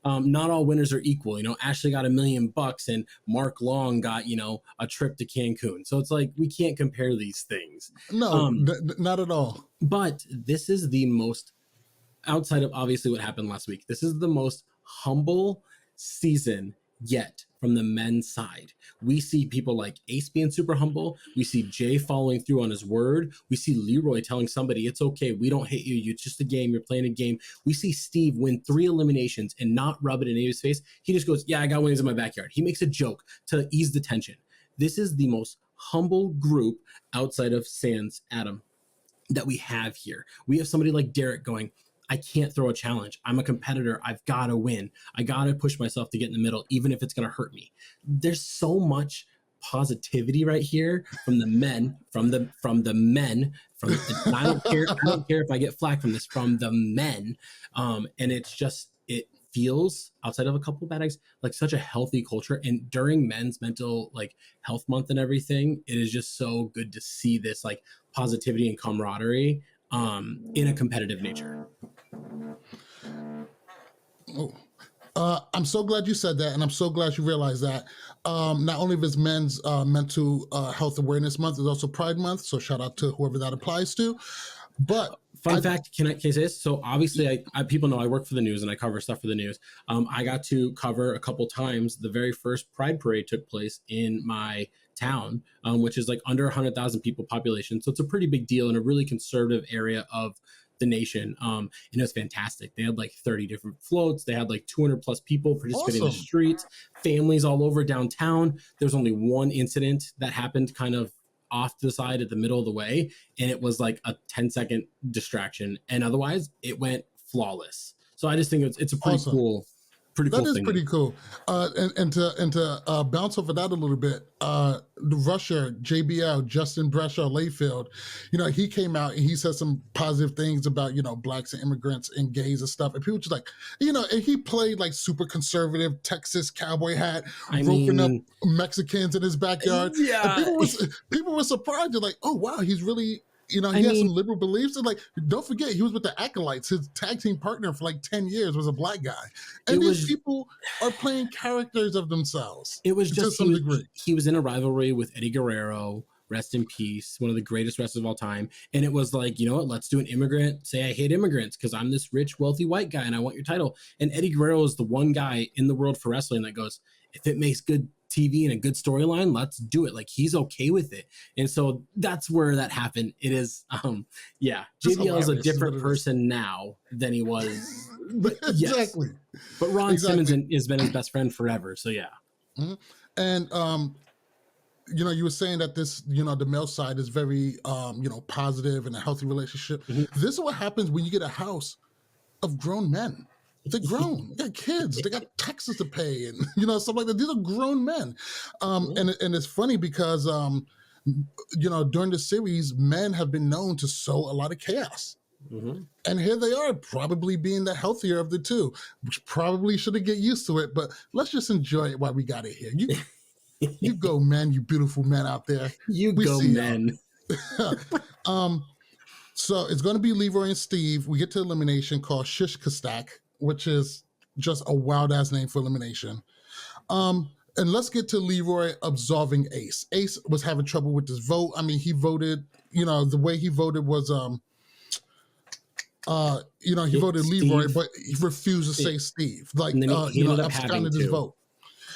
not all winners are equal. Ashley got $1 million and Mark Long got, a trip to Cancun. So it's like, we can't compare these things. No, not at all. But this is the most, outside of obviously what happened last week, this is the most humble season yet from the men's side. We see people like Ace being super humble. We see Jay following through on his word. We see Leroy telling somebody, it's okay, we don't hate you, it's just a game, you're playing a game. We see Steve win 3 eliminations and not rub it in anybody's face. He just goes, yeah, I got wings in my backyard. He makes a joke to ease the tension. This is the most humble group outside of Sans Adam that we have here. We have somebody like Derek going, I can't throw a challenge. I'm a competitor. I've got to win. I got to push myself to get in the middle, even if it's going to hurt me. There's so much positivity right here from the men, I don't care if I get flack from this, from the men. And it feels, outside of a couple of bad eggs, like such a healthy culture. And during Men's Mental Health Month and everything, it is just so good to see this positivity and camaraderie in a competitive nature. I'm so glad you said that, and I'm so glad you realized that. Not only is Men's Mental Health Awareness Month, it's also Pride Month, so shout out to whoever that applies to. But fun fact, can I say this? So obviously, people know I work for the news and I cover stuff for the news. I got to cover a couple times the very first Pride Parade took place in my town, which is under 100,000 people population. So it's a pretty big deal in a really conservative area of the nation. And it was fantastic. They had 30 different floats. They had 200 plus people participating in the streets, families all over downtown. There's only one incident that happened kind of off to the side at the middle of the way, and it was a 10-second distraction, and otherwise it went flawless. So I just think it's a pretty cool That is thing. pretty cool. And to bounce off of that a little bit, the Russia, JBL, Justin Breshaw Layfield, he came out and he said some positive things about, blacks and immigrants and gays and stuff. And people just and he played super conservative Texas cowboy hat, roping up Mexicans in his backyard. Yeah. And people were surprised. They're like, oh, wow, he's really... he has some liberal beliefs. And don't forget, he was with the Acolytes. His tag team partner for 10 years was a black guy. And these people are playing characters of themselves. It was just to some degree. He was in a rivalry with Eddie Guerrero, rest in peace, one of the greatest wrestlers of all time. And it was you know what, let's do an immigrant, say I hate immigrants because I'm this rich, wealthy white guy and I want your title. And Eddie Guerrero is the one guy in the world for wrestling that goes, if it makes good TV and a good storyline, let's do it. He's okay with it. And so that's where that happened. It is JBL is a different person now than he was. But exactly. But Ron Simmons has been his best friend forever. So yeah. Mm-hmm. And you were saying that this, the male side is very positive and a healthy relationship. Mm-hmm. This is what happens when you get a house of grown men. They're grown. They got kids. They got taxes to pay, and stuff like that. These are grown men, and it's funny because during the series, men have been known to sow a lot of chaos, and here they are, probably being the healthier of the two, which probably should have get used to it. But let's just enjoy it while we got it here. You go, men. You beautiful men out there. We go, men. So it's going to be Leroy and Steve. We get to elimination called Shish Kastak, which is just a wild-ass name for elimination. And let's get to Leroy absolving Ace. Ace was having trouble with this vote. I mean, he voted, the way he voted was, he voted Steve. Leroy, but he refused to say Steve. He ended up having to. His vote.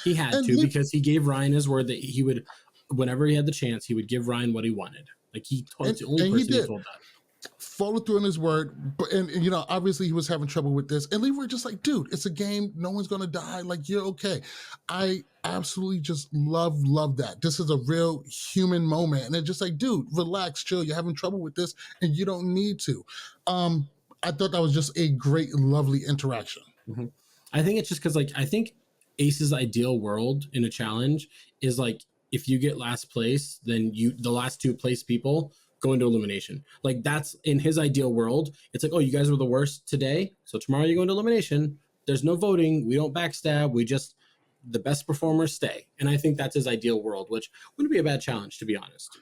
He had to because he gave Ryan his word that he would, whenever he had the chance, he would give Ryan what he wanted. He told the only person he told that. Followed through on his word, but obviously he was having trouble with this. And Leroy just dude, it's a game. No one's gonna die. You're okay. I absolutely just love that. This is a real human moment, and it's just dude, relax, chill. You're having trouble with this, and you don't need to. I thought that was just a great, lovely interaction. Mm-hmm. I think it's just because like I think Ace's ideal world in a challenge is like if you get last place, then the last two place people go into elimination. Like that's in his ideal world. It's like, oh, you guys were the worst today, so tomorrow you go into elimination. There's no voting. We don't backstab. We just the best performers stay. And I think that's his ideal world, which wouldn't be a bad challenge to be honest.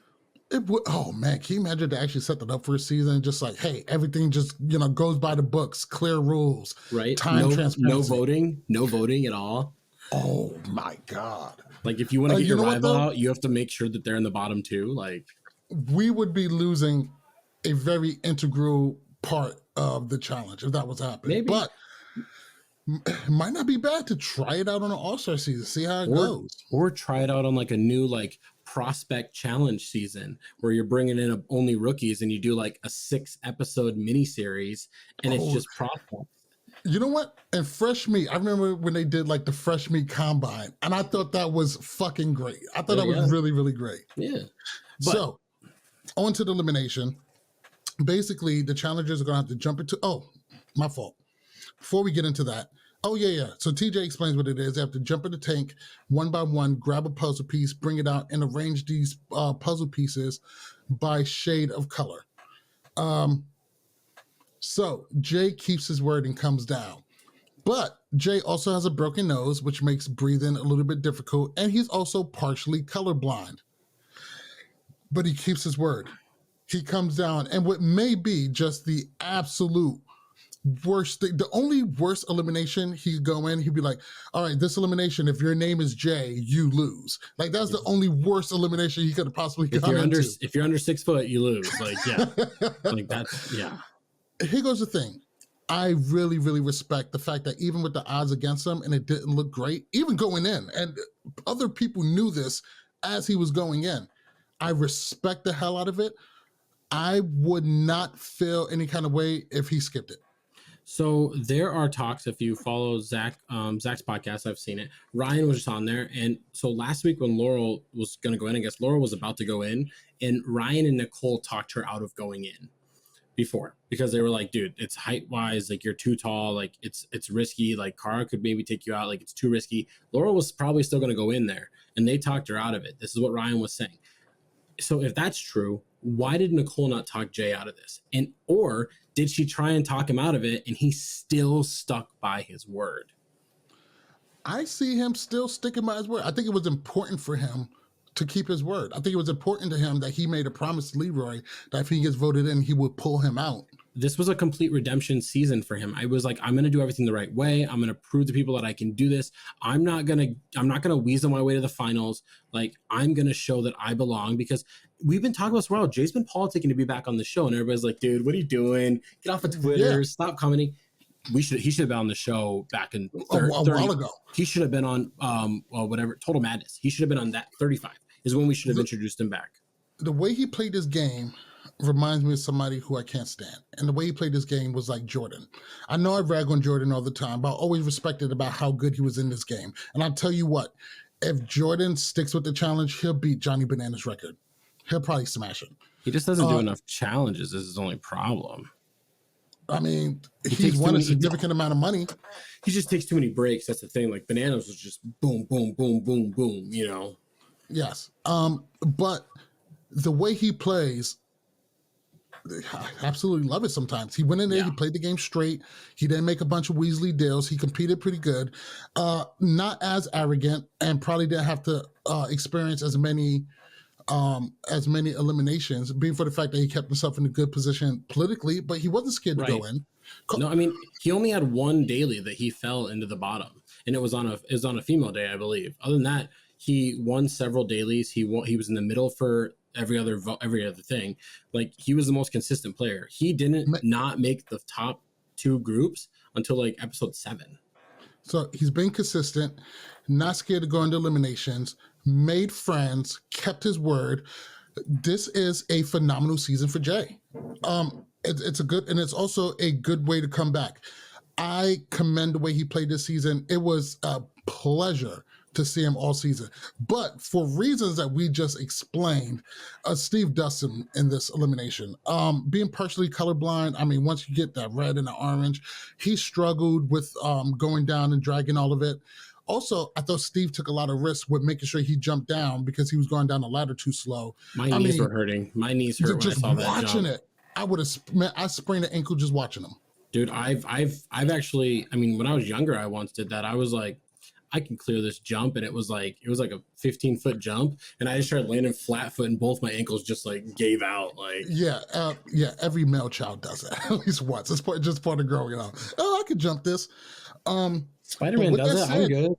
Oh man, can you imagine to actually set that up for a season? Just like, hey, everything just goes by the books, clear rules, right? time transparency. No voting at all. Oh my god! Like if you want to get your rival out, you have to make sure that they're in the bottom two. Like we would be losing a very integral part of the challenge if that was happening. Maybe. But it might not be bad to try it out on an all-star season, see how it goes, or try it out on like a new like prospect challenge season where you're bringing in only rookies and you do like a 6-episode miniseries and it's just prospects. You know what? And Fresh Meat, I remember when they did like the Fresh Meat Combine, and I thought that was fucking great. I thought that was really, really great. Yeah. So, on to the elimination. Basically, the challengers are going to have to jump into... Oh, my fault. Before we get into that, so TJ explains what it is. They have to jump in the tank one by one, grab a puzzle piece, bring it out, and arrange these puzzle pieces by shade of color. So Jay keeps his word and comes down. But Jay also has a broken nose, which makes breathing a little bit difficult, and he's also partially colorblind. But he keeps his word. He comes down, and what may be just the absolute worst thing, the only worst elimination he'd go in, he'd be like, all right, this elimination, if your name is Jay, you lose. Like that's the only worst elimination he could have possibly come into. If you're under 6 foot, you lose. Like, yeah. Like that's, yeah. Here goes the thing. I really, really respect the fact that even with the odds against him and it didn't look great, even going in, and other people knew this as he was going in, I respect the hell out of it. I would not feel any kind of way if he skipped it. So there are talks, if you follow Zach's podcast, I've seen it. Ryan was just on there. And so last week when Laurel was going to go in, I guess Laurel was about to go in, and Ryan and Nicole talked her out of going in before because they were like, dude, it's height wise, like you're too tall, like it's risky, like Cara could maybe take you out, like it's too risky. Laurel was probably still going to go in there, and they talked her out of it. This is what Ryan was saying. So if that's true, why did Nicole not talk Jay out of this? And or did she try and talk him out of it and he still stuck by his word? I see him still sticking by his word. I think it was important for him to keep his word. I think it was important to him that he made a promise to Leroy that if he gets voted in, he would pull him out. This was a complete redemption season for him. I was like, I'm going to do everything the right way. I'm going to prove to people that I can do this. I'm not going to weasel my way to the finals. Like, I'm going to show that I belong, because we've been talking about this for a while. Jay's been politicking to be back on the show, and everybody's like, dude, what are you doing? Get off of Twitter. Stop commenting. He should have been on the show back in a while ago. He should have been on Total Madness. He should have been on that 35 is when we should have introduced him back. The way he played this game reminds me of somebody who I can't stand. And the way he played this game was like Jordan. I know I rag on Jordan all the time, but I always respected about how good he was in this game. And I'll tell you what, if Jordan sticks with the challenge, he'll beat Johnny Bananas' record. He'll probably smash it. He just doesn't do enough challenges is his only problem. I mean, he's won a significant amount of money. He just takes too many breaks. That's the thing. Like Bananas was just boom, boom, boom, boom, boom, you know? Yes. But the way he plays, I absolutely love it sometimes. He went in there, he played the game straight. He didn't make a bunch of Weasley deals. He competed pretty good. Not as arrogant, and probably didn't have to experience as many eliminations, being for the fact that he kept himself in a good position politically, but he wasn't scared to go in. No, I mean, he only had one daily that he fell into the bottom, and it was on a female day, I believe. Other than that, he won several dailies. He was in the middle for every other thing. Like, he was the most consistent player. He didn't not make the top 2 groups until like episode 7. So he's been consistent, not scared to go into eliminations, made friends, kept his word. This is a phenomenal season for Jay. It's a good, and it's also a good way to come back. I commend the way he played this season. It was a pleasure to see him all season. But for reasons that we just explained, Steve Dustin in this elimination, being partially colorblind, I mean, once you get that red and the orange, he struggled with going down and dragging all of it. Also, I thought Steve took a lot of risks with making sure he jumped down because he was going down the ladder too slow. My knees were hurting. My knees hurt when I saw that jump. Watching it, I sprained an ankle just watching him. Dude, I've actually, I mean, when I was younger, I once did that. I was like, I can clear this jump, and it was like a 15-foot jump, and I just started landing flat foot, and both my ankles just like gave out. Like, yeah, every male child does that at least once. It's just part of growing up. Oh, I could jump this. Spider-Man does it. I'm good.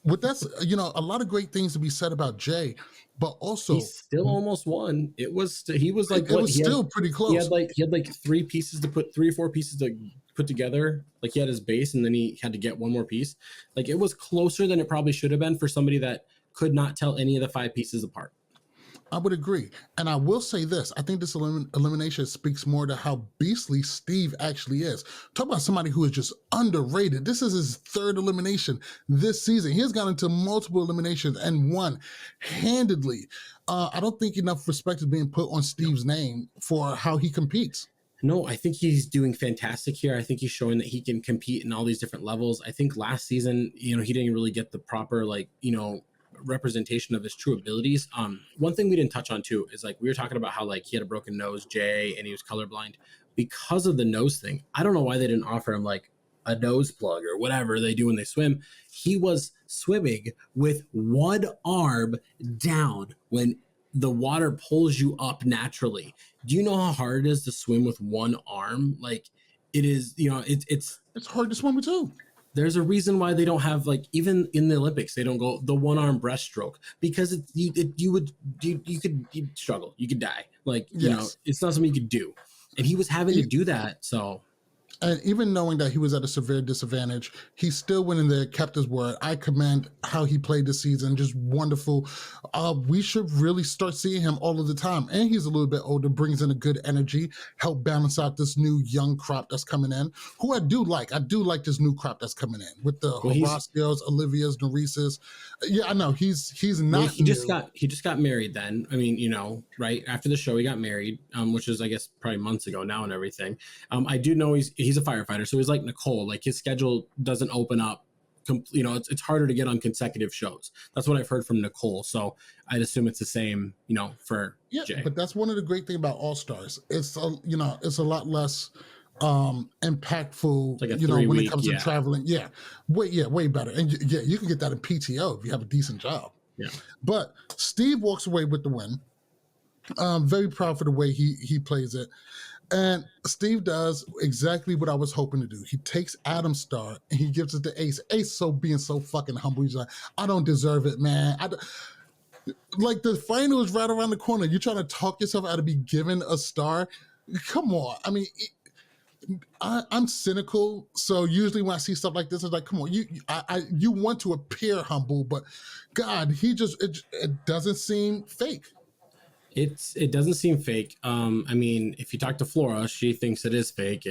With that's a lot of great things to be said about Jay, but also he still almost won. It was still pretty close. He had like 3 or 4 pieces to put together. Like he had his base, and then he had to get one more piece. Like it was closer than it probably should have been for somebody that could not tell any of the 5 pieces apart. I would agree. And I will say this. I think this elimination speaks more to how beastly Steve actually is. Talk about somebody who is just underrated. This is his 3rd elimination this season. He has gotten into multiple eliminations and won handedly. I don't think enough respect is being put on Steve's name for how he competes. No, I think he's doing fantastic here. I think he's showing that he can compete in all these different levels. I think last season, he didn't really get the proper, representation of his true abilities. One thing we didn't touch on too is like we were talking about how like he had a broken nose, Jay, and he was colorblind because of the nose thing. I don't know why they didn't offer him like a nose plug or whatever they do when they swim. He was swimming with one arm down when the water pulls you up naturally. Do you know how hard it is to swim with one arm? Like it is, it's hard to swim with too. There's a reason why they don't have even in the Olympics, they don't go the 1-arm breaststroke because you'd struggle. You could die. It's not something you could do. And he was having to do that. So. And even knowing that he was at a severe disadvantage, he still went in there, kept his word. I commend how he played this season. Just wonderful. We should really start seeing him all of the time. And he's a little bit older, brings in a good energy, help balance out this new young crop that's coming in, who I do like. I do like this new crop that's coming in with the Horacios, Olivia's, Norises. Yeah, I know. He's not. Well, he just got married then. I mean, right after the show, he got married, which is, I guess, probably months ago now and everything. I do know he's a firefighter, so he's like Nicole. Like his schedule doesn't open up. It's harder to get on consecutive shows. That's what I've heard from Nicole. So I'd assume it's the same, for Jay. But that's one of the great things about All Stars. It's it's a lot less impactful. Like when it comes to traveling. Yeah, way better. And you can get that in PTO if you have a decent job. Yeah. But Steve walks away with the win. Very proud for the way he plays it. And Steve does exactly what I was hoping to do. He takes Adam's star and he gives it to Ace. Ace being so fucking humble. He's like, I don't deserve it, man. Like the final is right around the corner. You're trying to talk yourself out of be given a star? Come on. I mean, I'm cynical. So usually when I see stuff like this, it's like, come on, you want to appear humble, but God, it doesn't seem fake. It doesn't seem fake. I mean, if you talk to Flora, she thinks it is fake,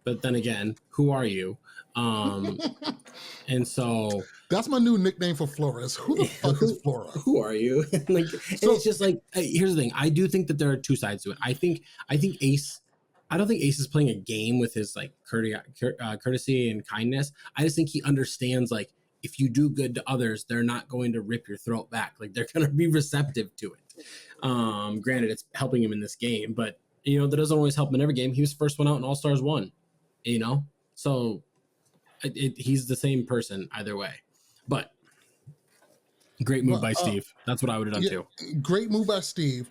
but then again, who are you? And so that's my new nickname for Flora. Is who the fuck is Flora? Who are you? It's just like, here's the thing. I do think that there are 2 sides to it. I think Ace. I don't think Ace is playing a game with his courtesy and kindness. I just think he understands if you do good to others, they're not going to rip your throat back. Like they're going to be receptive to it. Granted, it's helping him in this game, but that doesn't always help him in every game. He was first one out in All Stars 1, so he's the same person either way. But great move by Steve. That's what I would have done too. Great move by Steve.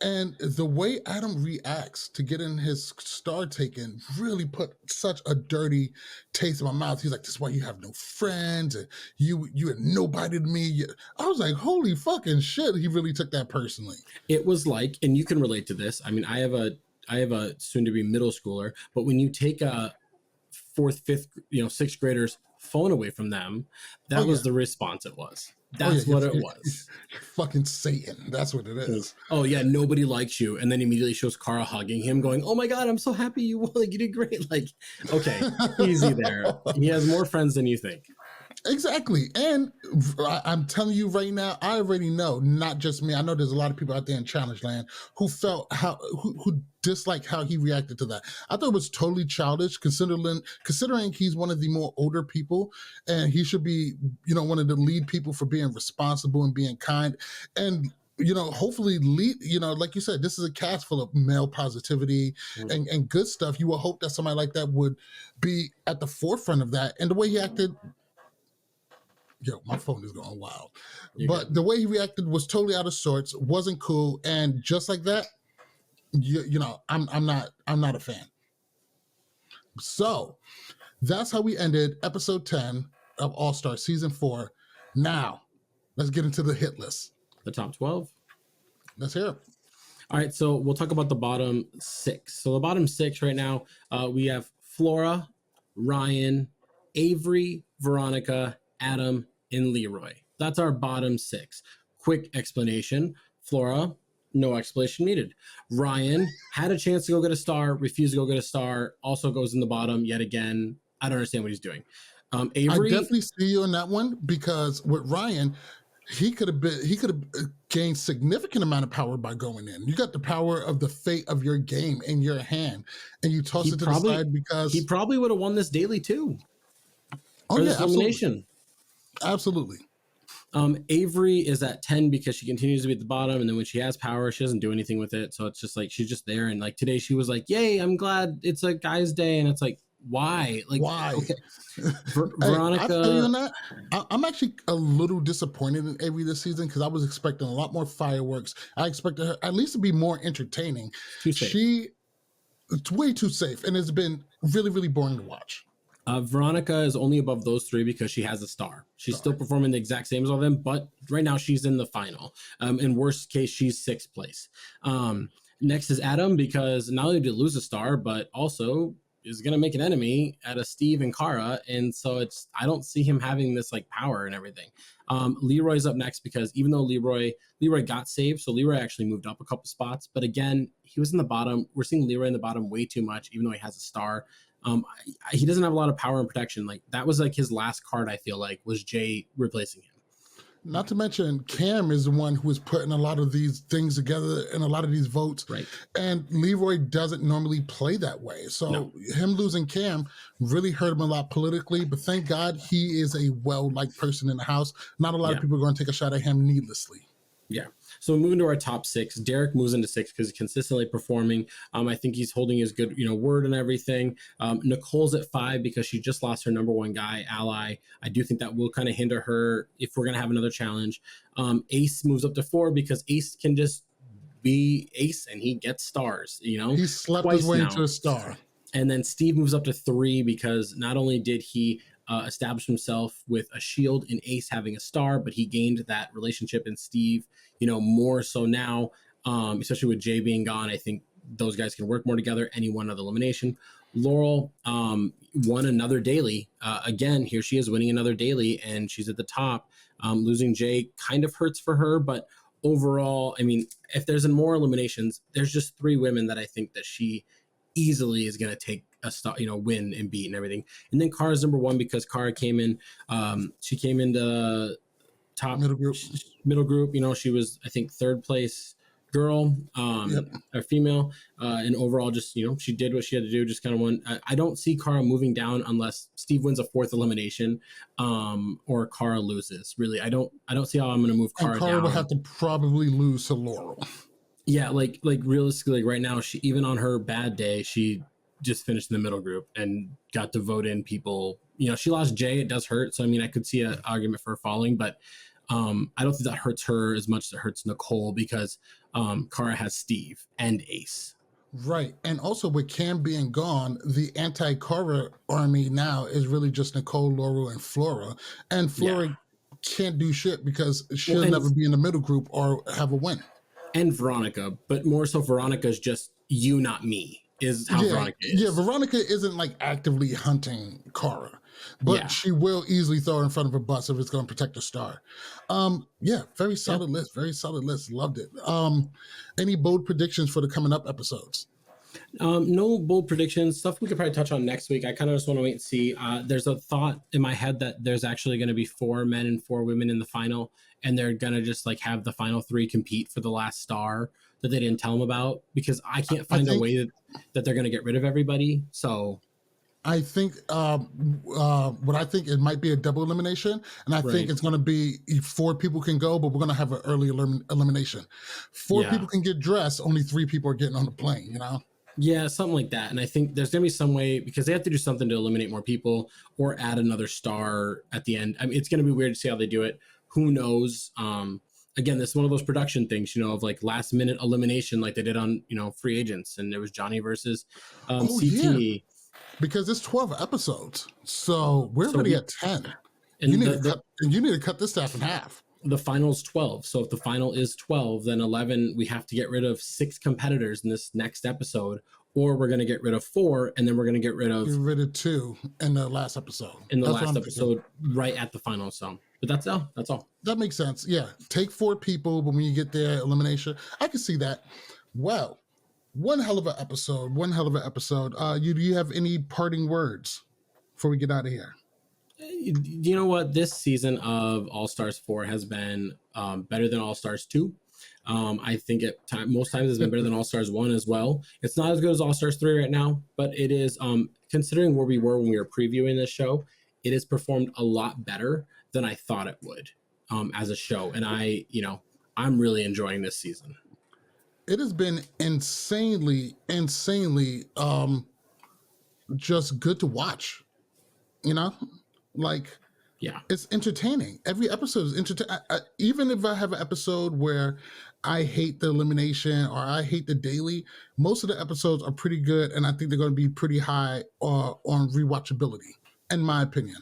And the way Adam reacts to getting his star taken really put such a dirty taste in my mouth. He's like, this is why you have no friends, and you are nobody to me. I was like, holy fucking shit. He really took that personally. It was like, and you can relate to this. I mean, I have a soon-to-be middle schooler, but when you take a 4th, 5th, 6th graders phone away from them, that was the response it was. That's what it was. Fucking Satan. That's what it is. Oh yeah, nobody likes you, and then immediately shows Cara hugging him, going, "Oh my God, I'm so happy you won. You did great." Like, okay, easy there. He has more friends than you think. Exactly. And I'm telling you right now, I already know, not just me. I know there's a lot of people out there in Challenge Land who felt who disliked how he reacted to that. I thought it was totally childish, considering he's one of the more older people, and he should be, one of the lead people for being responsible and being kind. And hopefully lead, like you said, this is a cast full of male positivity and good stuff. You would hope that somebody like that would be at the forefront of that. And the way he acted, my phone is going wild. But the way he reacted was totally out of sorts, wasn't cool, and just like that, I'm not a fan. So that's how we ended episode 10 of All Star Season 4. Now, let's get into the hit list. The top 12. Let's hear it. All right, so we'll talk about the bottom 6. So the bottom 6 right now, we have Flora, Ryan, Avery, Veronica, Adam, and Leroy. That's our bottom 6. Quick explanation. Flora, no explanation needed. Ryan had a chance to go get a star, refused to go get a star, also goes in the bottom yet again. I don't understand what he's doing. Avery, I definitely see you on that one, because with Ryan, he could have gained significant amount of power by going in. You got the power of the fate of your game in your hand, and you toss it to the side because he probably would have won this daily too. Oh yeah, elimination. Absolutely. Avery is at 10 because she continues to be at the bottom, and then when she has power, she doesn't do anything with it. So it's just like she's just there. And like today, she was like, "Yay, I'm glad it's a guy's day," and it's like, why? Like, why? Okay. Veronica, I tell you on that, I'm actually a little disappointed in Avery this season because I was expecting a lot more fireworks. I expected her at least to be more entertaining. It's way too safe, and it's been really, really boring to watch. Veronica is only above those 3 because she has a star. She's still performing the exact same as all of them, but right now she's in the final. In worst case, she's 6th place. Next is Adam, because not only did he lose a star, but also is going to make an enemy out of Steve and Kara. And so I don't see him having this like power and everything. Leroy's up next because even though Leroy got saved, so Leroy actually moved up a couple spots, but again, he was in the bottom. We're seeing Leroy in the bottom way too much, even though he has a star. He doesn't have a lot of power and protection. Like that was like his last card, I feel like, was Jay replacing him. Not to mention Cam is the one who is putting a lot of these things together and a lot of these votes. Right. And Leroy doesn't normally play that way. So him losing Cam really hurt him a lot politically, but thank God he is a well-liked person in the house. Not a lot of people are going to take a shot at him needlessly. Yeah. So moving to our top 6, Derek moves into 6 because he's consistently performing. I think he's holding his good, word and everything. Nicole's at 5 because she just lost her number 1 guy, Ally. I do think that will kind of hinder her if we're going to have another challenge. Ace moves up to 4 because Ace can just be Ace and he gets stars, He slept his way into a star. And then Steve moves up to 3 because not only did he establish himself with a shield and Ace having a star, but he gained that relationship in Steve, more so now, especially with Jay being gone. I think those guys can work more together. Any one other elimination. Laurel won another daily. Again, here she is winning another daily, and she's at the top. Losing Jay kind of hurts for her, but overall, I mean, if there's more eliminations, there's just 3 women that I think that she easily is going to take a stop, win and beat and everything. And then Kara's number 1 because Kara came in, she came into top middle group. She was, I think, 3rd place girl, a female, and overall just, she did what she had to do, just kind of won. I don't see Kara moving down unless Steve wins a 4th elimination, or Kara loses. Really, I don't see how I'm going to move Kara down. Kara will have to probably lose to Laurel. Yeah, like realistically, like right now, she, even on her bad day, she just finished in the middle group and got to vote in people. She lost Jay. It does hurt. So I mean, I could see an argument for her falling, but I don't think that hurts her as much as it hurts Nicole because Kara has Steve and Ace. Right. And also with Cam being gone, the anti-Kara army now is really just Nicole, Laurel, and Flora. And Flora can't do shit because she'll never be in the middle group or have a win. And Veronica, but more so Veronica's just you, not me, is how Veronica is. Yeah, Veronica isn't like actively hunting Kara, but she will easily throw her in front of a bus if it's going to protect a star. Very solid list. Very solid list. Loved it. Any bold predictions for the coming up episodes? No bold predictions. Stuff we could probably touch on next week. I kind of just want to wait and see. There's a thought in my head that there's actually going to be 4 men and 4 women in the final, and they're going to just like have the final 3 compete for the last star that they didn't tell them about, because I can't find a way that they're going to get rid of everybody. So I think what I think it might be a double elimination, and I think it's going to be 4 people can go, but we're going to have an early elimination. 4 people can get dressed, only 3 people are getting on the plane. You know. Yeah, something like that. And I think there's going to be some way, because they have to do something to eliminate more people or add another star at the end. I mean, it's going to be weird to see how they do it. Who knows? Again, this is one of those production things, of like last minute elimination, like they did on, Free Agents, and there was Johnny versus CT. Yeah. Because it's 12 episodes. So we're already at 10. And you need to cut this stuff in half. The final's 12. So if the final is 12, then 11, we have to get rid of 6 competitors in this next episode, or we're going to get rid of 4, and then we're going to get rid of 2 in the last episode. Right at the final. So, but that's all. That makes sense. Yeah. Take 4 people, but when you get there, elimination, I can see that. Well, one hell of an episode. Do you have any parting words before we get out of here? You know what? This season of All Stars 4 has been better than All Stars 2. I think most times it's been better than All Stars 1 as well. It's not as good as All Stars 3 right now, but it is, considering where we were when we were previewing this show, it has performed a lot better than I thought it would as a show. And I'm really enjoying this season. It has been insanely just good to watch, like, yeah, it's entertaining. Every episode is entertaining. Even if I have an episode where I hate the elimination or I hate the daily, most of the episodes are pretty good, and I think they're going to be pretty high on rewatchability, in my opinion.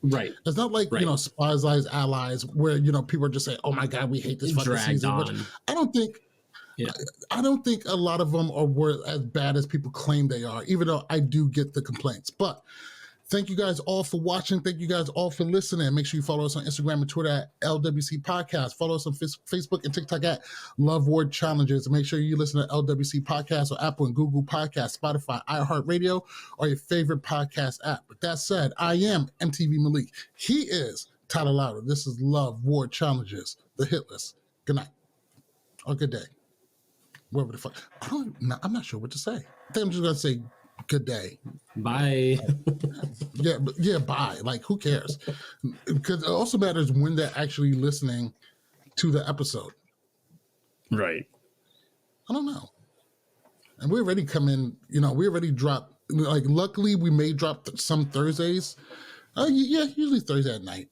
Right. It's not like, Spies, Lies, Allies, where, people are just saying, oh my God, we hate this fucking season. Which I don't think a lot of them are as bad as people claim they are, even though I do get the complaints. But thank you guys all for watching. Thank you guys all for listening. Make sure you follow us on Instagram and Twitter at LWC Podcast. Follow us on Facebook and TikTok at Love Word Challenges. Make sure you listen to LWC Podcast on Apple and Google Podcasts, Spotify, iHeartRadio, or your favorite podcast app. With that said, I am MTV Malik. He is Tyler Louder. This is Love Word Challenges, the hit list. Good night or good day. Whatever the fuck. I'm not sure what to say. I think I'm just going to say good day. Bye. Yeah, bye. Like, who cares? Because it also matters when they're actually listening to the episode. Right. I don't know. And we already come in, we already dropped, like, luckily we may drop some Thursdays. Yeah, usually Thursday at night.